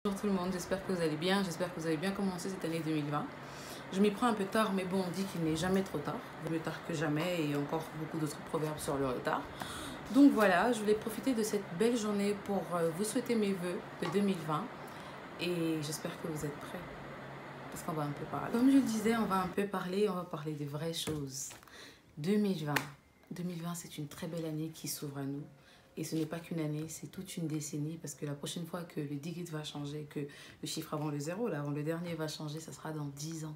Bonjour tout le monde, j'espère que vous allez bien, j'espère que vous avez bien commencé cette année 2020. Je m'y prends un peu tard, mais bon, on dit qu'il n'est jamais trop tard, mieux tard que jamais, et encore beaucoup d'autres proverbes sur le retard. Donc voilà, je voulais profiter de cette belle journée pour vous souhaiter mes vœux de 2020, et j'espère que vous êtes prêts, parce qu'on va un peu parler. Comme je le disais, on va un peu parler, on va parler des vraies choses. 2020, 2020 c'est une très belle année qui s'ouvre à nous. Et ce n'est pas qu'une année, c'est toute une décennie parce que la prochaine fois que le digit va changer, que le chiffre avant le zéro, là, avant le dernier va changer, ça sera dans 10 ans.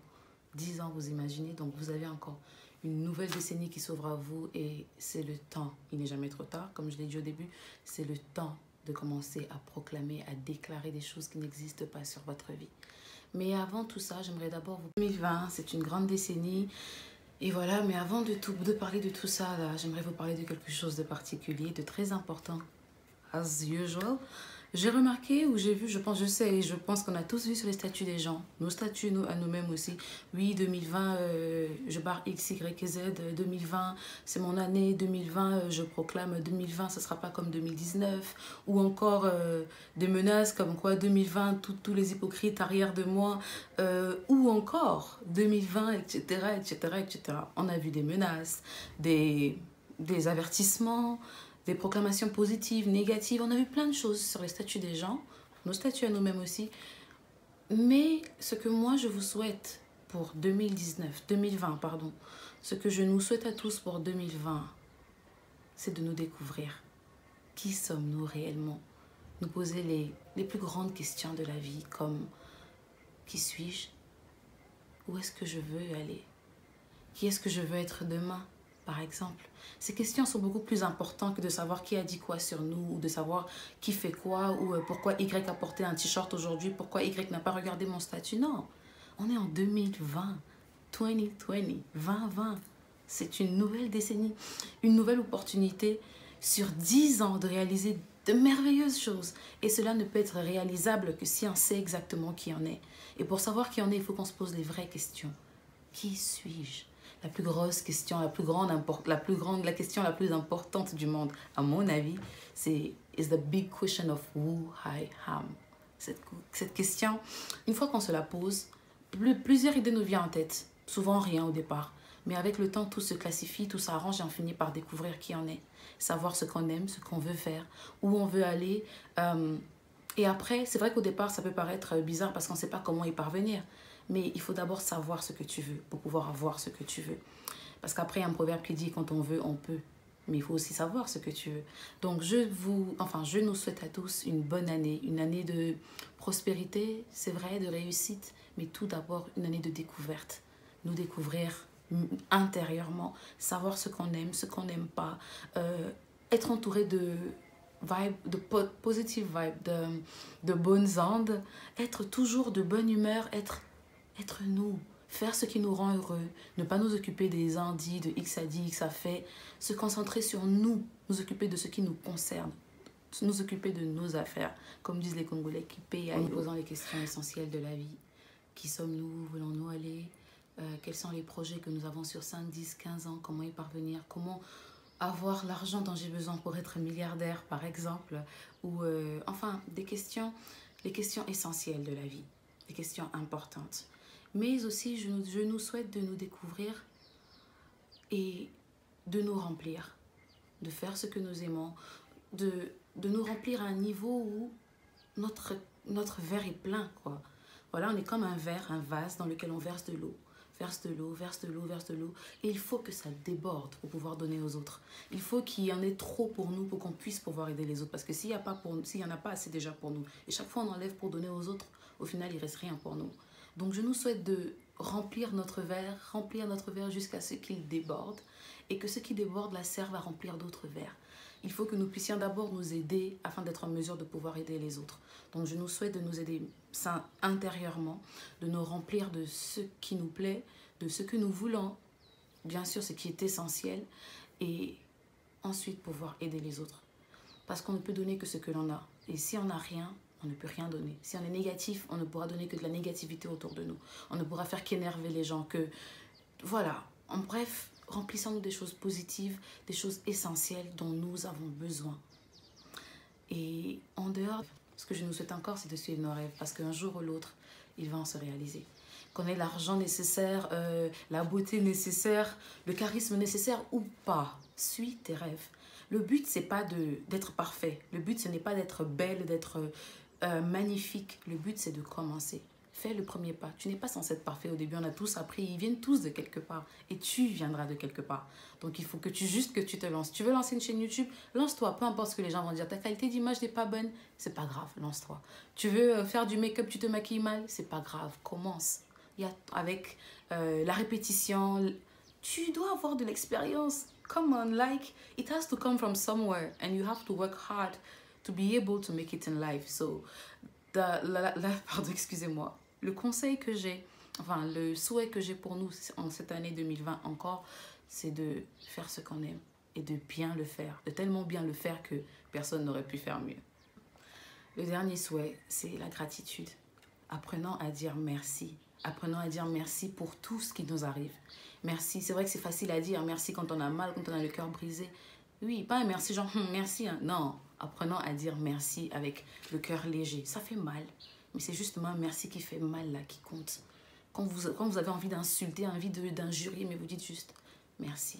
10 ans, vous imaginez. Donc vous avez encore une nouvelle décennie qui s'ouvre à vous et c'est le temps. Il n'est jamais trop tard, comme je l'ai dit au début, c'est le temps de commencer à proclamer, à déclarer des choses qui n'existent pas sur votre vie. Mais avant tout ça, j'aimerais d'abord vous... 2020, c'est une grande décennie. Et voilà, mais avant de parler de tout ça, j'aimerais vous parler de quelque chose de particulier, de très important. As usual, j'ai remarqué ou j'ai vu, je pense qu'on a tous vu sur les statuts des gens, nos statuts à nous-mêmes aussi. Oui, 2020, je barre X, Y, Z, 2020, c'est mon année, 2020, je proclame 2020, ce ne sera pas comme 2019. Ou encore des menaces comme quoi 2020, tous les hypocrites arrière de moi. Ou encore 2020, etc., etc., etc. On a vu des menaces, des avertissements, des proclamations positives, négatives. On a vu plein de choses sur les statuts des gens, nos statuts à nous-mêmes aussi. Mais ce que moi je vous souhaite pour 2020, pardon, ce que je nous souhaite à tous pour 2020, c'est de nous découvrir. Qui sommes-nous réellement? Nous poser les plus grandes questions de la vie comme qui suis-je? Où est-ce que je veux aller? Qui est-ce que je veux être demain, par exemple? Ces questions sont beaucoup plus importantes que de savoir qui a dit quoi sur nous, ou de savoir qui fait quoi, ou pourquoi Y a porté un t-shirt aujourd'hui, pourquoi Y n'a pas regardé mon statut. Non, on est en 2020, 2020. C'est une nouvelle décennie, une nouvelle opportunité sur 10 ans de réaliser de merveilleuses choses. Et cela ne peut être réalisable que si on sait exactement qui on est. Et pour savoir qui on est, il faut qu'on se pose les vraies questions. Qui suis-je? La plus grosse question, la question la plus importante du monde, à mon avis, c'est is the big question of who I am. Cette question, une fois qu'on se la pose, plusieurs idées nous viennent en tête. Souvent rien au départ. Mais avec le temps, tout se classifie, tout s'arrange et on finit par découvrir qui on est. Savoir ce qu'on aime, ce qu'on veut faire, où on veut aller. Et après, c'est vrai qu'au départ, ça peut paraître bizarre parce qu'on ne sait pas comment y parvenir. Mais il faut d'abord savoir ce que tu veux pour pouvoir avoir ce que tu veux. Parce qu'après, il y a un proverbe qui dit quand on veut, on peut. Mais il faut aussi savoir ce que tu veux. Donc, je nous souhaite à tous une bonne année. Une année de prospérité, c'est vrai, de réussite. Mais tout d'abord, une année de découverte. Nous découvrir intérieurement. Savoir ce qu'on aime, ce qu'on n'aime pas. Être entouré de positive vibe, de bonnes ondes. Être toujours de bonne humeur. Être nous, faire ce qui nous rend heureux, ne pas nous occuper des indis, de X a dit, X a fait, se concentrer sur nous, nous occuper de ce qui nous concerne, nous occuper de nos affaires, comme disent les Congolais qui payent en posant les questions essentielles de la vie. Qui sommes-nous? Où voulons-nous aller? Quels sont les projets que nous avons sur 5, 10, 15 ans? Comment y parvenir? Comment avoir l'argent dont j'ai besoin pour être milliardaire, par exemple? Ou enfin, les questions essentielles de la vie, des questions importantes. Mais aussi, je nous souhaite de nous découvrir et de nous remplir, de faire ce que nous aimons, de nous remplir à un niveau où notre verre est plein, quoi. Voilà, on est comme un verre, un vase dans lequel on verse de l'eau. Verse de l'eau, verse de l'eau, verse de l'eau. Et il faut que ça déborde pour pouvoir donner aux autres. Il faut qu'il y en ait trop pour nous, pour qu'on puisse pouvoir aider les autres. Parce que s'il n'y en a pas assez déjà pour nous, et chaque fois on enlève pour donner aux autres, au final il ne reste rien pour nous. Donc je nous souhaite de remplir notre verre jusqu'à ce qu'il déborde. Et que ce qui déborde la serve à remplir d'autres verres. Il faut que nous puissions d'abord nous aider afin d'être en mesure de pouvoir aider les autres. Donc je nous souhaite de nous aider intérieurement, de nous remplir de ce qui nous plaît, de ce que nous voulons, bien sûr ce qui est essentiel, et ensuite pouvoir aider les autres. Parce qu'on ne peut donner que ce que l'on a. Et si on n'a rien, on ne peut rien donner. Si on est négatif, on ne pourra donner que de la négativité autour de nous. On ne pourra faire qu'énerver les gens, que... Voilà, en bref, remplissons-nous des choses positives, des choses essentielles dont nous avons besoin. Et en dehors, Ce que je nous souhaite encore, c'est de suivre nos rêves parce qu'un jour ou l'autre, ils vont se réaliser. Qu'on ait l'argent nécessaire, la beauté nécessaire, le charisme nécessaire ou pas, suis tes rêves. Le but, c'est pas d'être parfait. Le but, ce n'est pas d'être belle, d'être magnifique. Le but, c'est de commencer. Fais le premier pas. Tu n'es pas censé être parfait au début. On a tous appris. Ils viennent tous de quelque part. Et tu viendras de quelque part. Donc, il faut que tu te lances. Tu veux lancer une chaîne YouTube? Lance-toi. Peu importe ce que les gens vont dire. Ta qualité d'image n'est pas bonne. C'est pas grave. Lance-toi. Tu veux faire du make-up, tu te maquilles mal? C'est pas grave. Commence. Avec la répétition, tu dois avoir de l'expérience. Come on, like, it has to come from somewhere. And you have to work hard to be able to make it in life. So, pardon, excusez-moi. Le conseil que j'ai, enfin, le souhait que j'ai pour nous en cette année 2020 encore, c'est de faire ce qu'on aime et de bien le faire. De tellement bien le faire que personne n'aurait pu faire mieux. Le dernier souhait, c'est la gratitude. Apprenons à dire merci. Apprenons à dire merci pour tout ce qui nous arrive. Merci. C'est vrai que c'est facile à dire merci quand on a mal, quand on a le cœur brisé. Oui, pas un merci genre merci. Hein. Non, apprenons à dire merci avec le cœur léger. Ça fait mal, mais c'est justement un merci qui fait mal là, qui compte. Quand vous avez envie d'insulter, envie d'injurier, mais vous dites juste merci.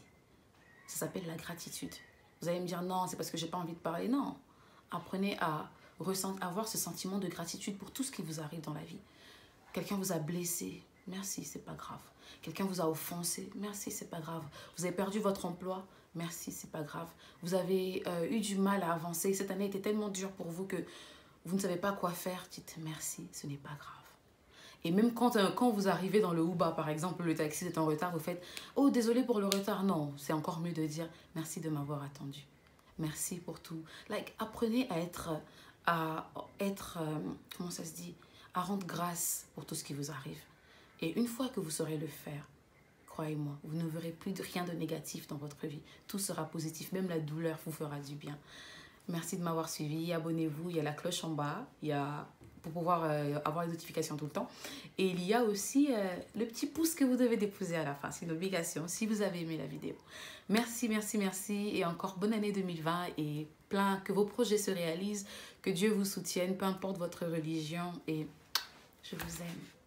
Ça s'appelle la gratitude. Vous allez me dire non, c'est parce que j'ai pas envie de parler. Non, apprenez à avoir ce sentiment de gratitude pour tout ce qui vous arrive dans la vie. Quelqu'un vous a blessé, merci, c'est pas grave. Quelqu'un vous a offensé, merci, c'est pas grave. Vous avez perdu votre emploi, merci, c'est pas grave. Vous avez eu du mal à avancer, cette année était tellement dure pour vous que vous ne savez pas quoi faire, dites merci, ce n'est pas grave. Et même quand vous arrivez dans le Uber, par exemple, le taxi est en retard, vous faites « Oh, désolé pour le retard ». Non, c'est encore mieux de dire « Merci de m'avoir attendu. Merci pour tout ». Like, apprenez à être comment ça se dit, à rendre grâce pour tout ce qui vous arrive. Et une fois que vous saurez le faire, croyez-moi, vous ne verrez plus rien de négatif dans votre vie. Tout sera positif, même la douleur vous fera du bien. Merci de m'avoir suivi, abonnez-vous, il y a la cloche en bas, pour pouvoir avoir les notifications tout le temps. Et il y a aussi le petit pouce que vous devez déposer à la fin, c'est une obligation si vous avez aimé la vidéo. Merci, merci, merci et encore bonne année 2020 et que vos projets se réalisent, que Dieu vous soutienne, peu importe votre religion et je vous aime.